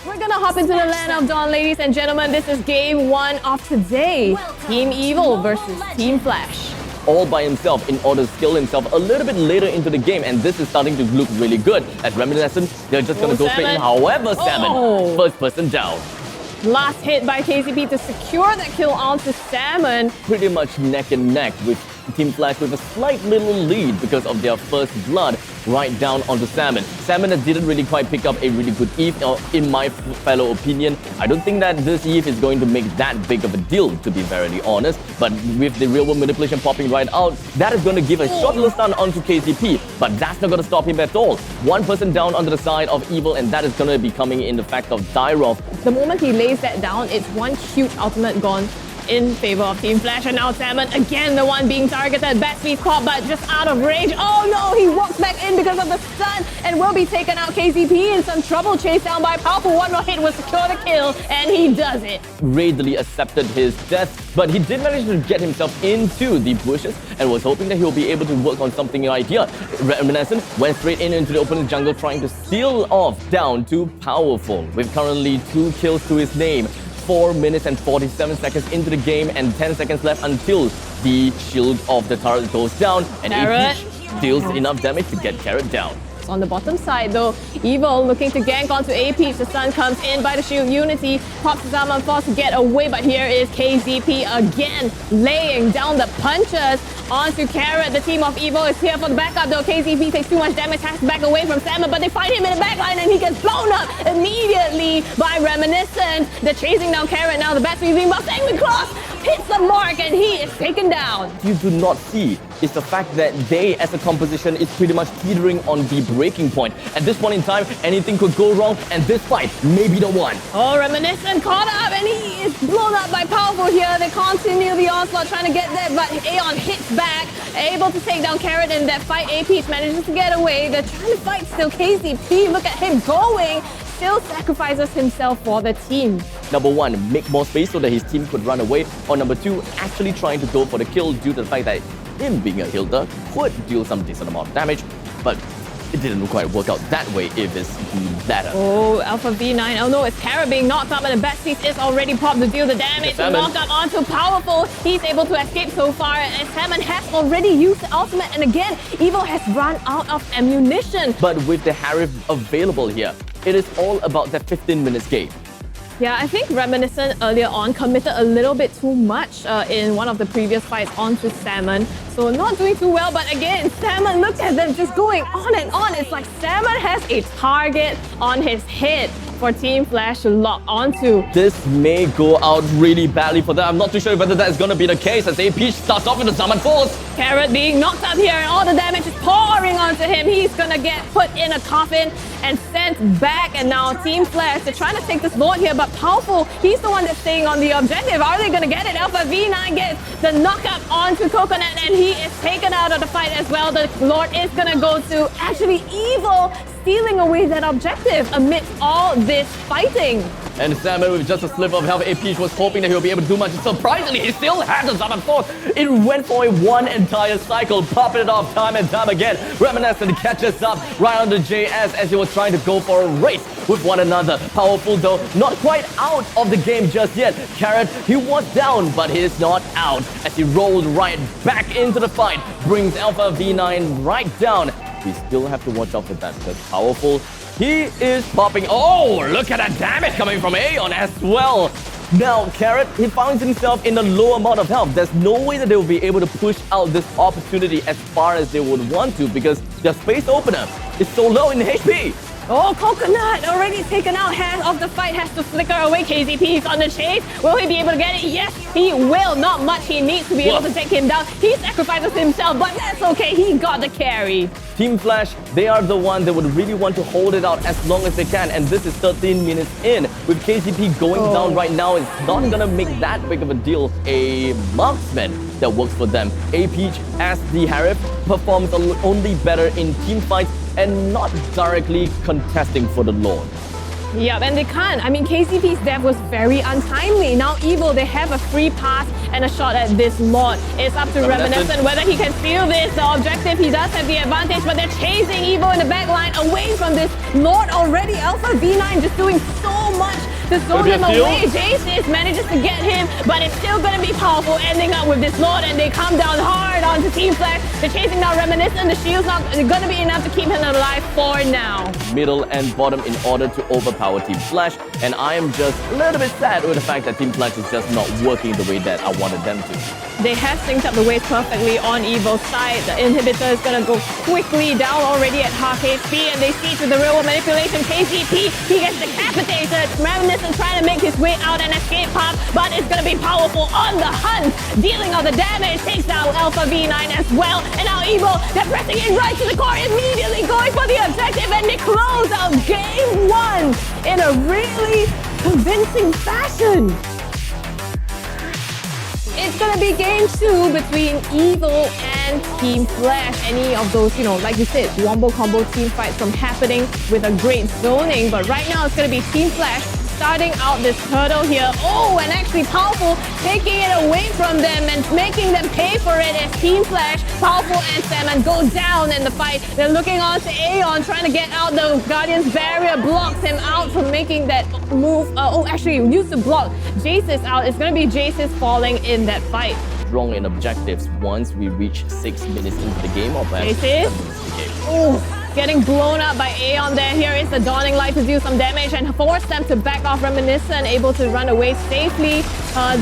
We're gonna hop into the land of Dawn, ladies and gentlemen. This is game 1 of today. Team Evil versus Team Flash. All by himself in order to skill himself a little bit later into the game, and this is starting to look really good. At Reminiscent, they're just gonna go straight in. However, Salmon, first person down. Last hit by KCP to secure that kill onto Salmon. Pretty much neck and neck with Team Flash with a slight little lead because of their first blood right down onto Salmon. Salmon didn't really quite pick up a really good eve, in my fellow opinion. I don't think that this eve is going to make that big of a deal, to be very honest. But with the real world manipulation popping right out, that is going to give a short little stun onto KCP. But that's not going to stop him at all. One person down onto the side of Evil, and that is going to be coming in the fact of Dyrov. The moment he lays that down, it's one huge ultimate gone in favor of Team Flash, and now Salmon again the one being targeted. Batsby's caught but just out of range. Oh no, he walks back in because of the stun and will be taken out. KCP in some trouble, chased down by Powerful. One more hit will secure the kill, and he does it. Readily accepted his death, but he did manage to get himself into the bushes and was hoping that he'll be able to work on something right here. Reminiscent went straight into the open jungle trying to steal off down to Powerful with currently 2 kills to his name. 4 minutes and 47 seconds into the game and 10 seconds left until the shield of the turret goes down and 𝐸𝐃 deals enough damage to get 𝐇𝐈𝐆𝐇𝐋 down. On the bottom side though, Evil looking to gank onto 𝐸𝐃. The stun comes in by the shield. Unity pops his arm and falls to get away, but here is KCP again laying down the punches onto 𝐸𝐿. The team of Evil is here for the backup though. KCP takes too much damage, has to back away from Salmon, but they find him in the backline and he gets blown up immediately by Reminiscent. They're chasing down 𝐸𝐿 now. The Batsby being buffed. Angry Cross hits the mark and he is taken down. You do not see is the fact that they as a composition is pretty much teetering on the breaking point. At this point in time, anything could go wrong, and this fight may be the one. Oh, Reminiscent caught up and he is blown up by Powerful here. They continue the onslaught trying to get there, but Aeon hits back, able to take down 𝐸𝐿 in that fight. 𝐸𝐃 manages to get away. They're trying to fight still. KCP, look at him going, still sacrifices himself for the team. Number 1, make more space so that his team could run away. Or number 2, actually trying to go for the kill due to the fact that him being a healer could deal some decent amount of damage, but it didn't quite work out that way if it's the latter. Oh, 𝐷𝐼𝐵9. Oh no, it's 𝐸𝐿 being knocked up, and the Batsby is already popped to deal the damage. Knocked up onto Powerful. He's able to escape so far, and Salmon has already used the ultimate, and again, Evil has run out of ammunition. But with the Harif available here, it is all about that 15 minutes game. Yeah, I think Reminiscent earlier on committed a little bit too much in one of the previous fights onto Salmon. So not doing too well, but again, Salmon looked at them just going on and on. It's like Salmon has a target on his head for Team Flash to lock onto. This may go out really badly for them. I'm not too sure whether that is going to be the case as 𝐸𝐃 starts off with the summon force. 𝐸𝐿 being knocked up here and all the damage is pouring onto him. He's gonna get put in a coffin and sent back, and now Team Flash, they're trying to take this Lord here, but Powerful, he's the one that's staying on the objective. Are they gonna get it? 𝐷𝐼𝐵9 gets the knockup onto Coconut and he is taken out of the fight as well. The Lord is gonna go to actually Evil, stealing away that objective amidst all this fighting. And Salmon with just a sliver of health, 𝐸𝐃 was hoping that he'll be able to do much. Surprisingly, he still had the summon force. It went for one entire cycle, popping it off time and time again. Reminiscent catches up right on the JS as he was trying to go for a race with one another. Powerful though, not quite out of the game just yet. 𝐸𝐿, he was down, but he is not out as he rolled right back into the fight. Brings 𝐷𝐼𝐵9 right down. We still have to watch out for that because Powerful, he is popping. Oh, look at that damage coming from Aeon as well. Now, 𝐸𝐿, he finds himself in a low amount of health. There's no way that they will be able to push out this opportunity as far as they would want to because their space opener is so low in HP. Oh, Coconut already taken out. Half of the fight has to flicker away. KCP is on the chase. Will he be able to get it? Yes, he will. Not much he needs to be able to take him down. He sacrifices himself, but that's okay. He got the carry. Team Flash, they are the one that would really want to hold it out as long as they can. And this is 13 minutes in. With KCP going down right now, it's not going to make that big of a deal. A marksman that works for them. 𝐸𝐃 as the Harif performs only better in team fights and not directly contesting for the Lord. Yeah, and they can't. I mean, KCP's death was very untimely. Now Evil, they have a free pass and a shot at this Lord. It's up to Reminiscent whether he can steal this. The objective, he does have the advantage, but they're chasing Evil in the back line away from this Lord already. 𝐷𝐼𝐵9 just doing so much to zone Maybe a him steal? away. Jaces manages to get him, but it's still going to be powerful, ending up with this Lord, and they come down hard onto Team Flash. They're chasing down Reminiscent. The shield's not going to be enough to keep him alive for now. Middle and bottom in order to overpower Team Flash, and I am just a little bit sad with the fact that Team Flash is just not working the way that I wanted them to. They have synced up the waves perfectly on Evil's side. The inhibitor is going to go quickly down already at half HP, and they see through the real-world manipulation. KZP, he gets decapitated. Reminiscent trying to make his way out and escape path, but it's going to be powerful on the hunt. Dealing all the damage, takes down Alpha V9 as well. And now Evil, they're pressing in right to the core, immediately going for the objective, and they close out game 1 in a really convincing fashion. It's gonna be game 2 between Evil and Team Flash. Any of those, like you said, wombo combo team fights from happening with a great zoning. But right now it's gonna be Team Flash starting out this turtle here. Oh, and actually powerful, taking it away from them and making them pay for it as Team Flash, powerful and Salmon go down in the fight. They're looking on to Aeon, trying to get out. The Guardian's barrier blocks him out from making that move. Actually, used to block Jace's out. It's gonna be Jace's falling in that fight. Strong in objectives once we reach 6 minutes into the game, or perhaps Jace's, getting blown up by Aeon there. Here is the Dawning Light to do some damage and force them to back off Reminiscent, able to run away safely.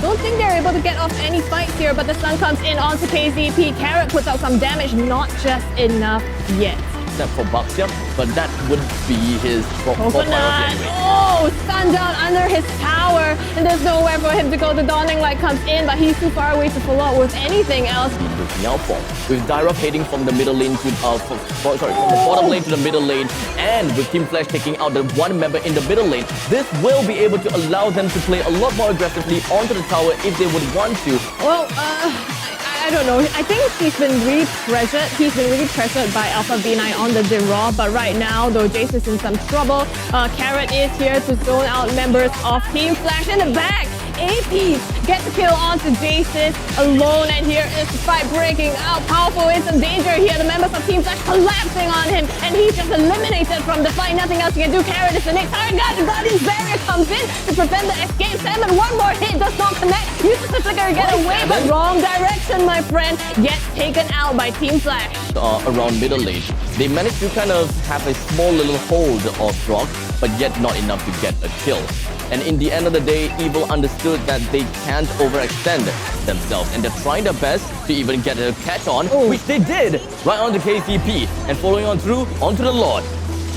Don't think they're able to get off any fights here, but the Sun comes in onto KZP. Carrot puts out some damage, not just enough yet. Except for Baxia, but that would be his Coconut. anyway. Oh, stunned down under his tower, and there's nowhere for him to go. The Dawning Light comes in, but he's too far away to follow up with anything else. Looking out for, with Dyrop heading from the middle lane to from the bottom lane to the middle lane, and with Team Flash taking out the one member in the middle lane, this will be able to allow them to play a lot more aggressively onto the tower if they would want to. Well, I don't know. I think he's been really pressured. He's been really pressured by Alpha V9 on the draw. But right now, though, Jace is in some trouble. Carrot is here to zone out members of Team Flash in the back. AP gets a kill onto Jace's alone, and here is the fight breaking out. Powerful in some danger here. The members of Team Flash collapsing on him, and he's just eliminated from the fight. Nothing else he can do. Carrot is the next target. The Guardian's barrier comes in to prevent the escape. Salmon, one more hit, does not connect. Uses the flicker to get away, but wrong direction, my friend. Gets taken out by Team Flash. Around middle lane, they managed to kind of have a small little hold of Brock, but yet not enough to get a kill. And in the end of the day, Evil understood that they can't overextend themselves, and they're trying their best to even get a catch on, which they did, right onto KCP, and following on through onto the Lord.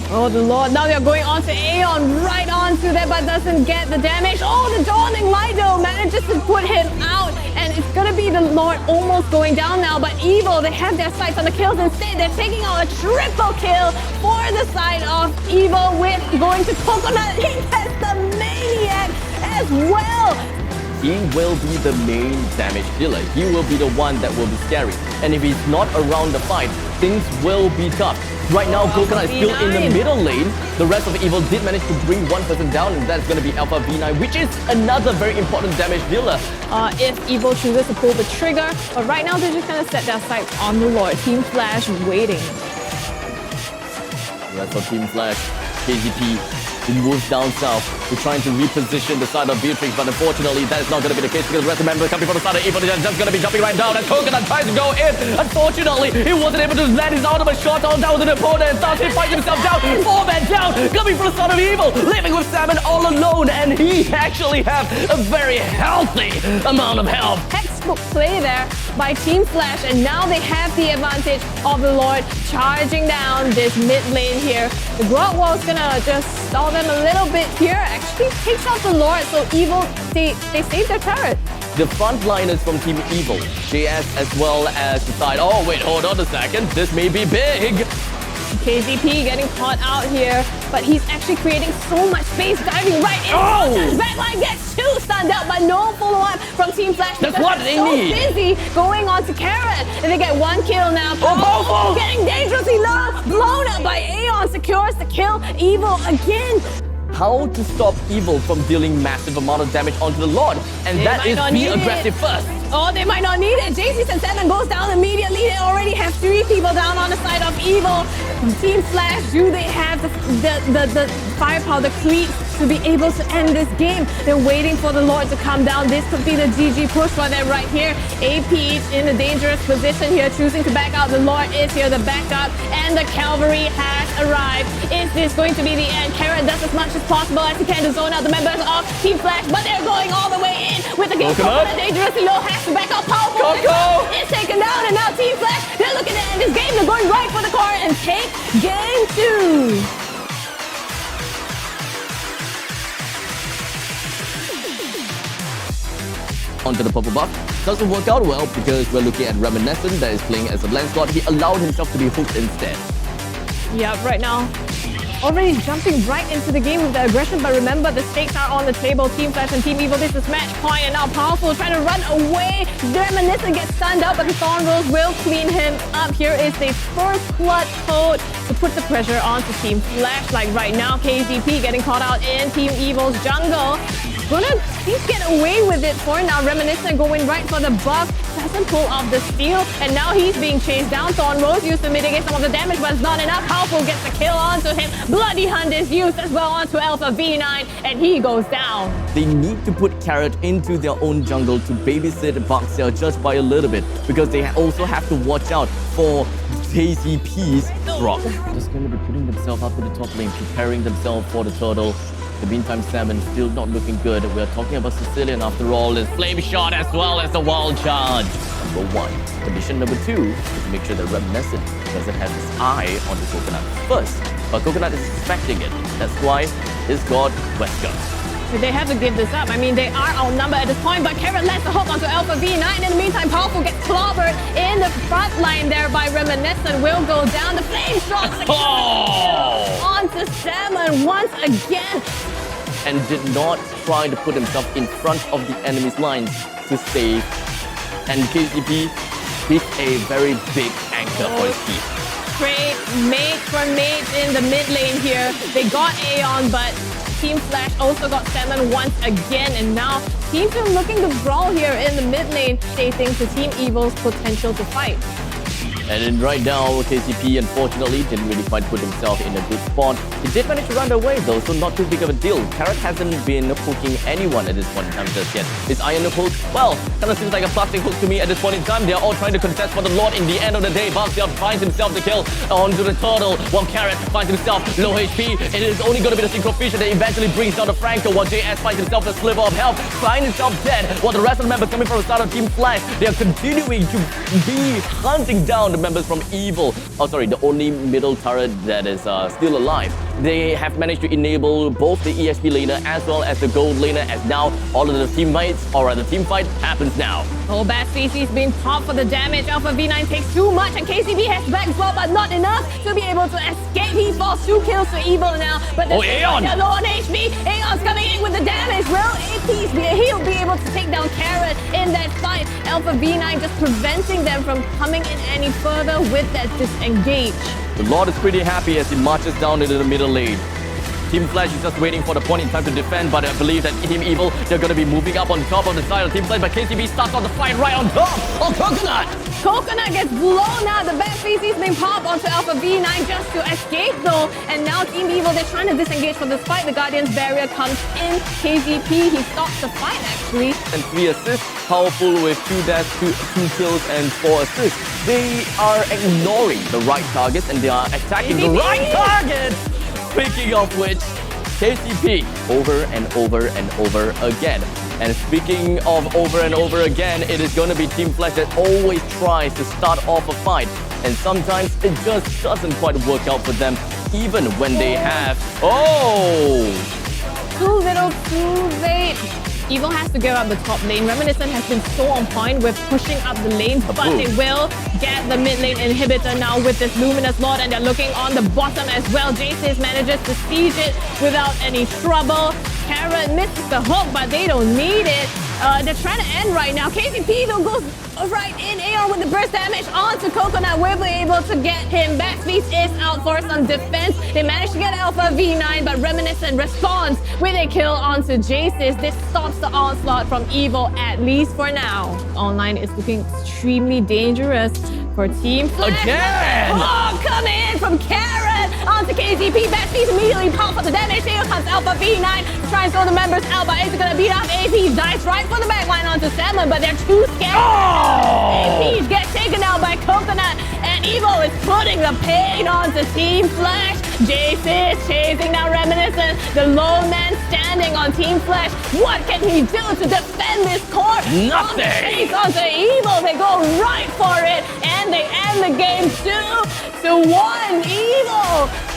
Oh, the Lord. Now they're going on to Aeon, right onto there, but doesn't get the damage. Oh, the Dawning Light, though, manages to put him out. And it's going to be the Lord almost going down now. But Evil, they have their sights on the kills instead. They're taking out a triple kill for the side of Evil with going to Coconut. He gets the Maniac as well. He will be the main damage dealer. He will be the one that will be scary. And if he's not around the fight, things will be tough. Right now, Coconut is still in the middle lane. The rest of Evil did manage to bring one person down, and that's going to be Alpha V9, which is another very important damage dealer. If Evil chooses to pull the trigger, but right now they're just going to set their sights on the Lord. Team Flash waiting. The rest of Team Flash, KZP, he moves down south. We're trying to reposition the side of Beatrix, but unfortunately that is not going to be the case because the rest of the members coming from the side of Evil are just going to be jumping right down, and Coconut tries to go in. Unfortunately, he wasn't able to land his ultimate shot on down to the opponent and starts to fight himself down. 4-man down, coming from the side of Evil, living with Salmon all alone, and he actually has a very healthy amount of health. Textbook play there by Team Flash, and now they have the advantage of the Lord charging down this mid lane here. The Grot Wall's gonna just stall them a little bit here. Actually takes out the Lord, so Evil, they save their turret. The frontliners from Team Evil, JS as well as the side. Oh wait, hold on a second. This may be big. KZP getting caught out here, but he's actually creating so much space, diving right in. His backline gets too stunned out, but no follow-up from Team Flash. That's what they need. Busy going on to Carrot, and they get one kill now. Powerful! Getting dangerously low, blown up by Aeon, secures the kill. Evil again. How to stop Evil from dealing massive amount of damage onto the Lord, and that is be aggressive first. Oh, they might not need it. JC and 7 goes down immediately. They already have 3 people down on the side of Evil. Team Flash, do they have the firepower, the cleats to be able to end this game. They're waiting for the Lord to come down. This could be the GG push for them right here. AP in a dangerous position here, choosing to back out. The Lord is here, the backup, and the cavalry has arrived. Is this going to be the end? 𝐇𝐈 does as much as possible as he can to zone out the members of Team Flash, but they're going all the way in with the game. Coconut dangerously low, has to back up. Powerful is taken down, and now Team Flash, they're looking at this game. They're going right for the car and take game 2. Onto the purple buff. Doesn't work out well because we're looking at Reminiscent that is playing as a Lancelot. He allowed himself to be hooked instead. Yeah, right now, already jumping right into the game with the aggression, but remember the stakes are on the table. Team Flash and Team Evil, this is match point, and now Powerful trying to run away. Reminiscent gets stunned up, but the Thorn Rose will clean him up. Here is the first clutch code to put the pressure onto Team Flash. Like right now, KZP getting caught out in Team Evil's jungle. Gonna get away with it for now. Reminiscent going right for the buff. Doesn't pull off the steal, and now he's being chased down. Thorn Rose used to mitigate some of the damage, but it's not enough. Powerful gets the kill onto him. Bloody Hunt is used as well onto 𝐼𝐹𝐵9, and he goes down. They need to put 𝐇𝐈 into their own jungle to babysit Baxia just by a little bit, because they also have to watch out for KZP's Brock. Just going to be putting themselves up in the top lane, preparing themselves for the turtle. In the meantime, Salmon still not looking good. We're talking about Sicilian after all. Is Flame Shot as well as the Wild Charge. Number 1. Condition number 2 is to make sure that Reminiscent doesn't have his eye on the Coconut first. But Coconut is suspecting it. That's why he's got Wesker. So they have to give this up. I mean, they are outnumbered at this point, but 𝐇𝐈 lets the hook onto 𝐼𝐹𝐵9. In the meantime, Powerful gets clobbered in the front line there by Reminiscent. Will go down. The Flame Shot onto Salmon once again. And did not try to put himself in front of the enemy's lines to save. And KZP is a very big anchor for his team. Trade mate for mate in the mid lane here. They got Aeon, but Team Flash also got Salmon once again. And now Team Film looking to brawl here in the mid lane, stating to Team Evil's potential to fight. And then right now, KZP unfortunately didn't really quite put himself in a good spot. He did manage to run away though, so not too big of a deal. 𝐇𝐈 hasn't been hooking anyone at this point in time just yet. Is Iron a hook? Well, kind of seems like a plastic hook to me at this point in time. They're all trying to contest for the Lord in the end of the day. Baxia finds himself the kill onto the turtle, while 𝐇𝐈 finds himself low HP. It is only going to be the Synchro Fisher that eventually brings down the Franco, while JS finds himself a sliver of health, finds himself dead, while the rest of the members coming from the start of Team Flash, they are continuing to be hunting down the members from Evil. Oh, sorry, the only middle turret that is still alive. They have managed to enable both the EXP laner as well as the gold laner, as now all of the teammates, or rather team fight, happens now. Oh, bad species being popped for the damage. 𝐼𝐹𝐵9 takes too much, and KZP has back as well, but not enough to be able to escape. He falls 2 kills to Evil now, but the Aeon! low on HP. Aeon's coming in with the damage. Will APs he'll be able to take down 𝐇𝐈 in that fight. 𝐼𝐹𝐵9 just preventing them from coming in any further with that disengage. The Lord is pretty happy as he marches down into the middle lane. Team Flash is just waiting for the point in time to defend, but I believe that Team Evil, they're going to be moving up on top of the side of Team Flash, but KZP starts on the fight right on top of Coconut. Coconut gets blown out. The bad species being popped onto 𝐼𝐹𝐵9 just to escape though. And now Team Evil, they're trying to disengage from this fight. The Guardian's barrier comes in. KZP, he stops the fight actually. And 3 assists, Powerful with 2 deaths, 2 kills and 4 assists. They are ignoring the right targets and they are attacking the right targets. Speaking of which, KZP over and over and over again. And speaking of over and over again, it is going to be Team Flash that always tries to start off a fight. And sometimes it just doesn't quite work out for them, even when they have... Oh! Too little, too late. Evil has to give up the top lane. Reminiscent has been so on point with pushing up the lane, but they will get the mid lane inhibitor now with this Luminous Lord, and they're looking on the bottom as well. Decisive manages to siege it without any trouble. 𝐇𝐈 misses the hook, but they don't need it. They're trying to end right now. KZP though goes right in. Aeon with the burst damage onto Coconut. We'll be able to get him back. Speed is out for some defense. They managed to get 𝐼𝐹𝐵9, but Reminiscent responds with a kill onto Jace's. This stops the onslaught from Evil, at least for now. Online is looking extremely dangerous for Team Flash. Again! Oh, come in from 𝐇𝐈. onto KZP. Backspace immediately pops up the damage. Here comes Alpha V9 to try and throw the members out, but is it gonna beat up AP? Dice right for the backline onto 7, but they're too scared. AP gets taken out by Coconut, and Evo is putting the pain onto Team Flash. Jace is chasing down Reminiscence, the lone man standing on Team Flash. What can he do to defend this core? Nothing. Chase onto Evo, they go right for it, and they end the game 2-1. Evo